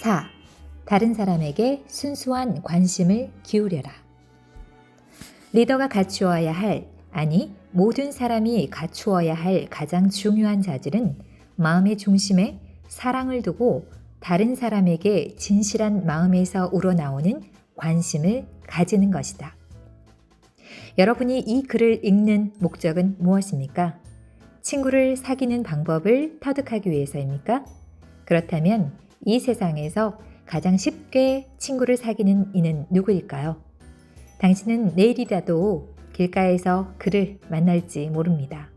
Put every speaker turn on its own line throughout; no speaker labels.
4. 다른 사람에게 순수한 관심을 기울여라. 리더가 갖추어야 할, 아니 모든 사람이 갖추어야 할 가장 중요한 자질은 마음의 중심에 사랑을 두고 다른 사람에게 진실한 마음에서 우러나오는 관심을 가지는 것이다. 여러분이 이 글을 읽는 목적은 무엇입니까? 친구를 사귀는 방법을 터득하기 위해서입니까? 그렇다면 이 세상에서 가장 쉽게 친구를 사귀는 이는 누구일까요? 당신은 내일이라도 길가에서 그를 만날지 모릅니다.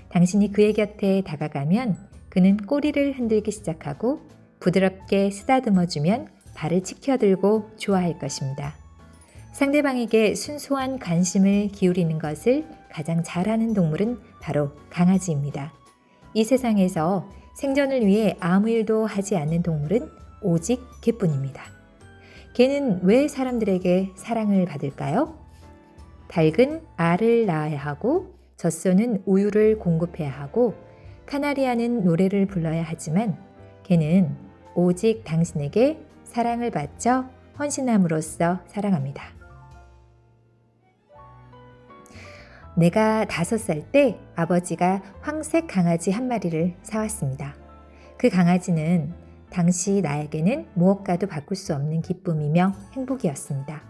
당신이 그의 곁에 다가가면 그는 꼬리를 흔들기 시작하고 부드럽게 쓰다듬어주면 발을 치켜들고 좋아할 것입니다. 상대방에게 순수한 관심을 기울이는 것을 가장 잘하는 동물은 바로 강아지입니다. 이 세상에서 생존을 위해 아무 일도 하지 않는 동물은 오직 개뿐입니다. 개는 왜 사람들에게 사랑을 받을까요? 닭은 알을 낳아야 하고 젖소는 우유를 공급해야 하고 카나리아는 노래를 불러야 하지만 개는 오직 당신에게 사랑을 바쳐 헌신함으로써 사랑합니다. 내가 5살 때 아버지가 황색 강아지 한 마리를 사왔습니다. 그 강아지는 당시 나에게는 무엇과도 바꿀 수 없는 기쁨이며 행복이었습니다.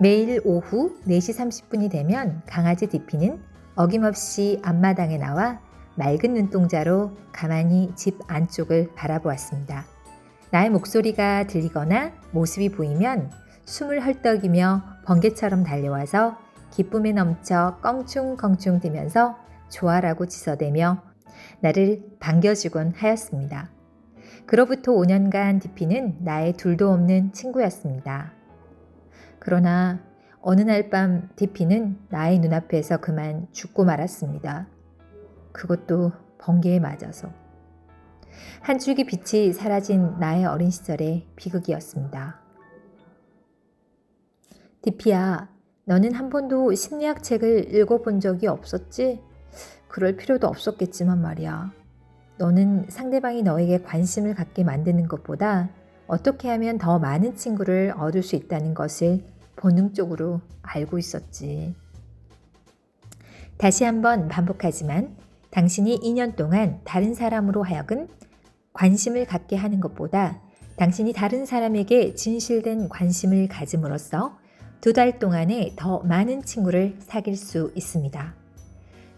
매일 오후 4시 30분이 되면 강아지 디피는 어김없이 앞마당에 나와 맑은 눈동자로 가만히 집 안쪽을 바라보았습니다. 나의 목소리가 들리거나 모습이 보이면 숨을 헐떡이며 번개처럼 달려와서 기쁨에 넘쳐 껑충껑충 뛰면서 좋아라고 지서대며 나를 반겨주곤 하였습니다. 그로부터 5년간 디피는 나의 둘도 없는 친구였습니다. 그러나 어느 날 밤 디피는 나의 눈앞에서 그만 죽고 말았습니다. 그것도 번개에 맞아서. 한 줄기 빛이 사라진 나의 어린 시절의 비극이었습니다. 디피야, 너는 한 번도 심리학 책을 읽어본 적이 없었지? 그럴 필요도 없었겠지만 말이야. 너는 상대방이 너에게 관심을 갖게 만드는 것보다 어떻게 하면 더 많은 친구를 얻을 수 있다는 것을 본능적으로 알고 있었지. 다시 한번 반복하지만 당신이 2년 동안 다른 사람으로 하여금 관심을 갖게 하는 것보다 당신이 다른 사람에게 진실된 관심을 가짐으로써 2달 동안에 더 많은 친구를 사귈 수 있습니다.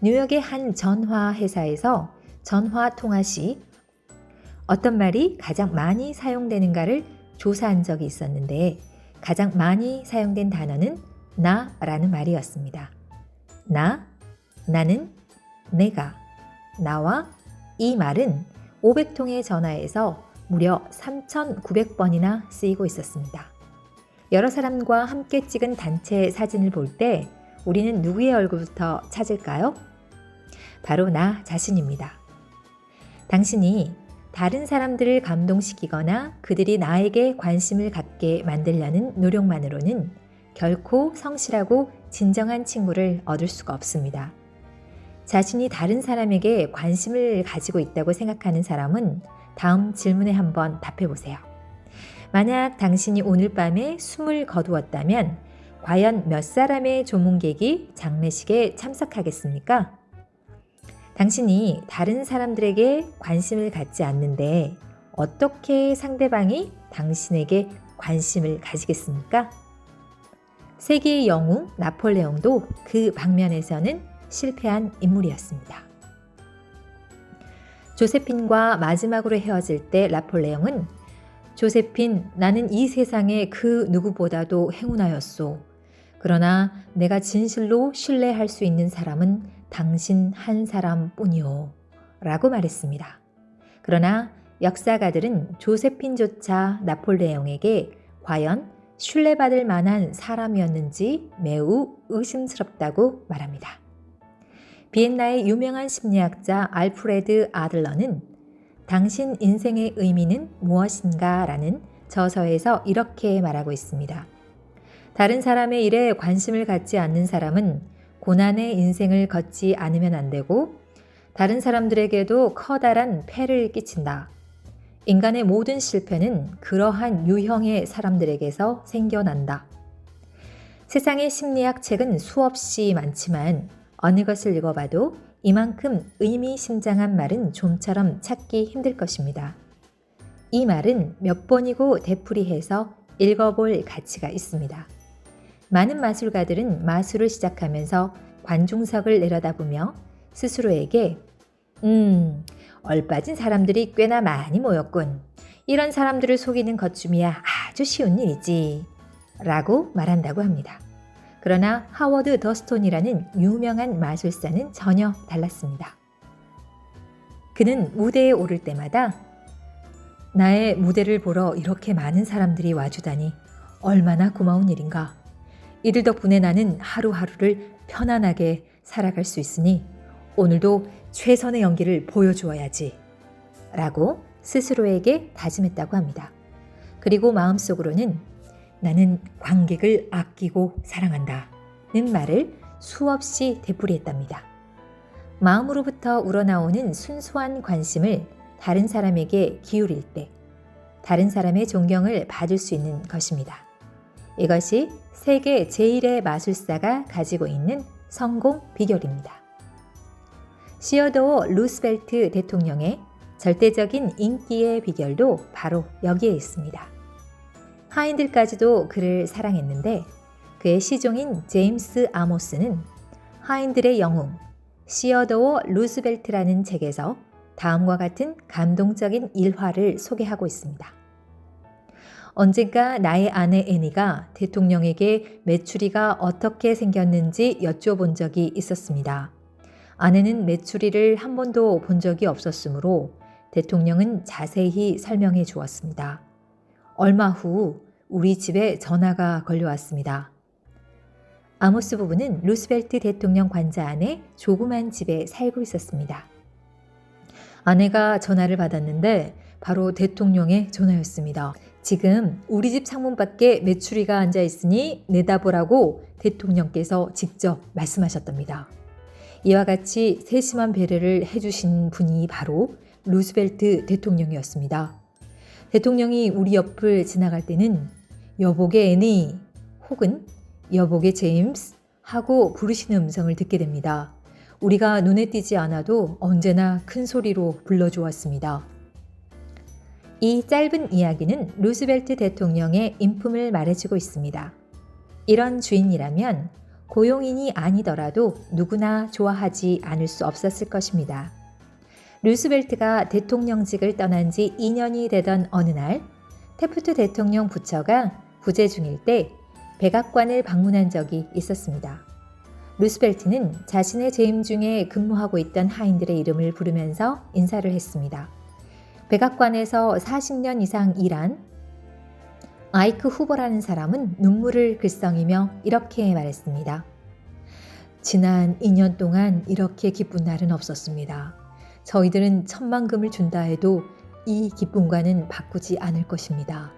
뉴욕의 한 전화 회사에서 전화 통화 시 어떤 말이 가장 많이 사용되는가를 조사한 적이 있었는데 가장 많이 사용된 단어는 나라는 말이었습니다. 나는, 내가, 나와 이 말은 500통의 전화에서 무려 3,900번이나 쓰이고 있었습니다. 여러 사람과 함께 찍은 단체 사진을 볼 때 우리는 누구의 얼굴부터 찾을까요? 바로 나 자신입니다. 당신이 다른 사람들을 감동시키거나 그들이 나에게 관심을 갖게 만들려는 노력만으로는 결코 성실하고 진정한 친구를 얻을 수가 없습니다. 자신이 다른 사람에게 관심을 가지고 있다고 생각하는 사람은 다음 질문에 한번 답해 보세요. 만약 당신이 오늘 밤에 숨을 거두었다면 과연 몇 사람의 조문객이 장례식에 참석하겠습니까? 당신이 다른 사람들에게 관심을 갖지 않는데 어떻게 상대방이 당신에게 관심을 가지겠습니까? 세계의 영웅 나폴레옹도 그 방면에서는 실패한 인물이었습니다. 조세핀과 마지막으로 헤어질 때 나폴레옹은 조세핀, 나는 이 세상에 그 누구보다도 행운하였소. 그러나 내가 진실로 신뢰할 수 있는 사람은 당신 한 사람뿐이오. 라고 말했습니다. 그러나 역사가들은 조세핀조차 나폴레옹에게 과연 신뢰받을 만한 사람이었는지 매우 의심스럽다고 말합니다. 비엔나의 유명한 심리학자 알프레드 아들러는 당신 인생의 의미는 무엇인가? 라는 저서에서 이렇게 말하고 있습니다. 다른 사람의 일에 관심을 갖지 않는 사람은 고난의 인생을 걷지 않으면 안 되고 다른 사람들에게도 커다란 폐를 끼친다. 인간의 모든 실패는 그러한 유형의 사람들에게서 생겨난다. 세상의 심리학 책은 수없이 많지만 어느 것을 읽어봐도 이만큼 의미심장한 말은 좀처럼 찾기 힘들 것입니다. 이 말은 몇 번이고 되풀이해서 읽어볼 가치가 있습니다. 많은 마술가들은 마술을 시작하면서 관중석을 내려다보며 스스로에게 얼빠진 사람들이 꽤나 많이 모였군. 이런 사람들을 속이는 것쯤이야 아주 쉬운 일이지. 라고 말한다고 합니다. 그러나 하워드 더스톤이라는 유명한 마술사는 전혀 달랐습니다. 그는 무대에 오를 때마다 나의 무대를 보러 이렇게 많은 사람들이 와주다니 얼마나 고마운 일인가. 이들 덕분에 나는 하루하루를 편안하게 살아갈 수 있으니 오늘도 최선의 연기를 보여주어야지. 라고 스스로에게 다짐했다고 합니다. 그리고 마음속으로는 나는 관객을 아끼고 사랑한다 는 말을 수없이 되풀이했답니다. 마음으로부터 우러나오는 순수한 관심을 다른 사람에게 기울일 때 다른 사람의 존경을 받을 수 있는 것입니다. 이것이 세계 제1의 마술사가 가지고 있는 성공 비결입니다. 시어도어 루스벨트 대통령의 절대적인 인기의 비결도 바로 여기에 있습니다. 하인들까지도 그를 사랑했는데 그의 시종인 제임스 아모스는 하인들의 영웅 시어도어 루스벨트라는 책에서 다음과 같은 감동적인 일화를 소개하고 있습니다. 언젠가 나의 아내 애니가 대통령에게 메추리가 어떻게 생겼는지 여쭤본 적이 있었습니다. 아내는 메추리를 한 번도 본 적이 없었으므로 대통령은 자세히 설명해 주었습니다. 얼마 후 우리 집에 전화가 걸려왔습니다. 아모스 부부는 루스벨트 대통령 관자 안에 조그만 집에 살고 있었습니다. 아내가 전화를 받았는데 바로 대통령의 전화였습니다. 지금 우리 집 창문 밖에 메추리가 앉아 있으니 내다보라고 대통령께서 직접 말씀하셨답니다. 이와 같이 세심한 배려를 해주신 분이 바로 루스벨트 대통령이었습니다. 대통령이 우리 옆을 지나갈 때는 여보게 애니 혹은 여보게 제임스 하고 부르시는 음성을 듣게 됩니다. 우리가 눈에 띄지 않아도 언제나 큰 소리로 불러주었습니다. 이 짧은 이야기는 루스벨트 대통령의 인품을 말해주고 있습니다. 이런 주인이라면 고용인이 아니더라도 누구나 좋아하지 않을 수 없었을 것입니다. 루스벨트가 대통령직을 떠난 지 2년이 되던 어느 날 태프트 대통령 부처가 부재 중일 때 백악관을 방문한 적이 있었습니다. 루스벨트는 자신의 재임 중에 근무하고 있던 하인들의 이름을 부르면서 인사를 했습니다. 백악관에서 40년 이상 일한 아이크 후보라는 사람은 눈물을 글썽이며 이렇게 말했습니다. 지난 2년 동안 이렇게 기쁜 날은 없었습니다. 저희들은 10,000,000금을 준다 해도 이 기쁨과는 바꾸지 않을 것입니다.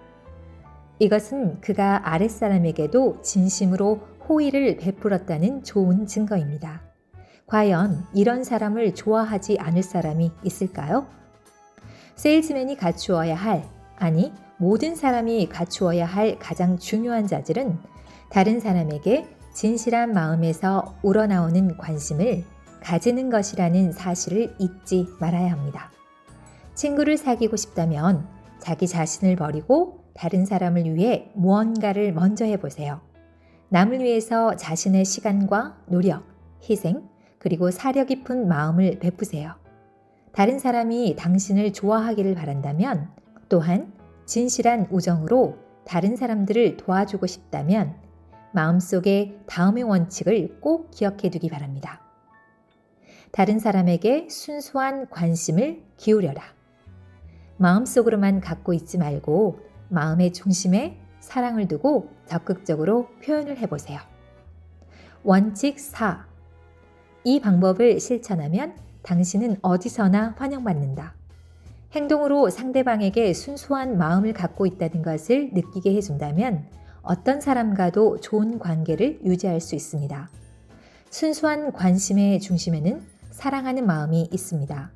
이것은 그가 아랫사람에게도 진심으로 호의를 베풀었다는 좋은 증거입니다. 과연 이런 사람을 좋아하지 않을 사람이 있을까요? 세일즈맨이 갖추어야 할, 아니 모든 사람이 갖추어야 할 가장 중요한 자질은 다른 사람에게 진실한 마음에서 우러나오는 관심을 가지는 것이라는 사실을 잊지 말아야 합니다. 친구를 사귀고 싶다면 자기 자신을 버리고 다른 사람을 위해 무언가를 먼저 해보세요. 남을 위해서 자신의 시간과 노력, 희생, 그리고 사려 깊은 마음을 베푸세요. 다른 사람이 당신을 좋아하기를 바란다면, 또한 진실한 우정으로 다른 사람들을 도와주고 싶다면 마음속에 다음의 원칙을 꼭 기억해 두기 바랍니다. 다른 사람에게 순수한 관심을 기울여라. 마음속으로만 갖고 있지 말고 마음의 중심에 사랑을 두고 적극적으로 표현을 해보세요. 원칙 4. 이 방법을 실천하면 당신은 어디서나 환영받는다. 행동으로 상대방에게 순수한 마음을 갖고 있다는 것을 느끼게 해준다면 어떤 사람과도 좋은 관계를 유지할 수 있습니다. 순수한 관심의 중심에는 사랑하는 마음이 있습니다.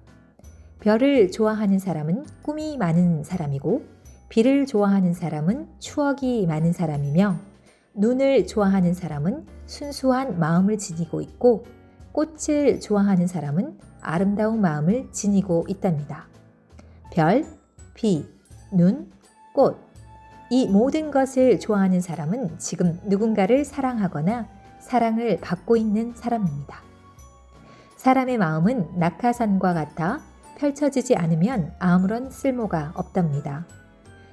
별을 좋아하는 사람은 꿈이 많은 사람이고 비를 좋아하는 사람은 추억이 많은 사람이며 눈을 좋아하는 사람은 순수한 마음을 지니고 있고 꽃을 좋아하는 사람은 아름다운 마음을 지니고 있답니다. 별, 비, 눈, 꽃. 이 모든 것을 좋아하는 사람은 지금 누군가를 사랑하거나 사랑을 받고 있는 사람입니다. 사람의 마음은 낙하산과 같아 펼쳐지지 않으면 아무런 쓸모가 없답니다.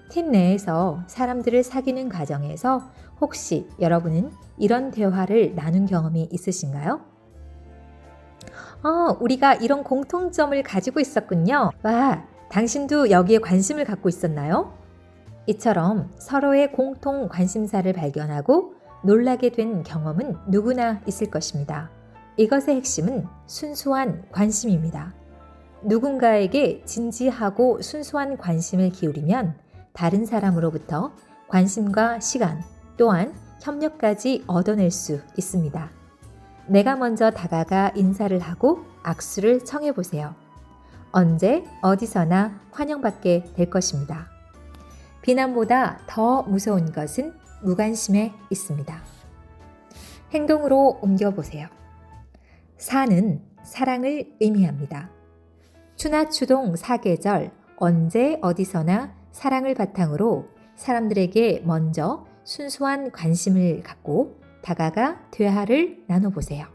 팀 내에서 사람들을 사귀는 과정에서 혹시 여러분은 이런 대화를 나눈 경험이 있으신가요? 우리가 이런 공통점을 가지고 있었군요. 와, 당신도 여기에 관심을 갖고 있었나요? 이처럼 서로의 공통 관심사를 발견하고 놀라게 된 경험은 누구나 있을 것입니다. 이것의 핵심은 순수한 관심입니다. 누군가에게 진지하고 순수한 관심을 기울이면 다른 사람으로부터 관심과 시간 또한 협력까지 얻어낼 수 있습니다. 내가 먼저 다가가 인사를 하고 악수를 청해보세요. 언제 어디서나 환영받게 될 것입니다. 비난보다 더 무서운 것은 무관심에 있습니다. 행동으로 옮겨보세요. 사는 사랑을 의미합니다. 추나추동 사계절 언제 어디서나 사랑을 바탕으로 사람들에게 먼저 순수한 관심을 갖고 다가가 대화를 나눠보세요.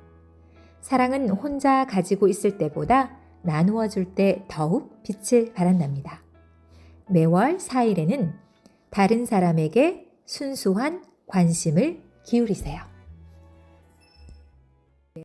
사랑은 혼자 가지고 있을 때보다 나누어 줄 때 더욱 빛을 발한답니다. 매월 4일에는 다른 사람에게 순수한 관심을 기울이세요.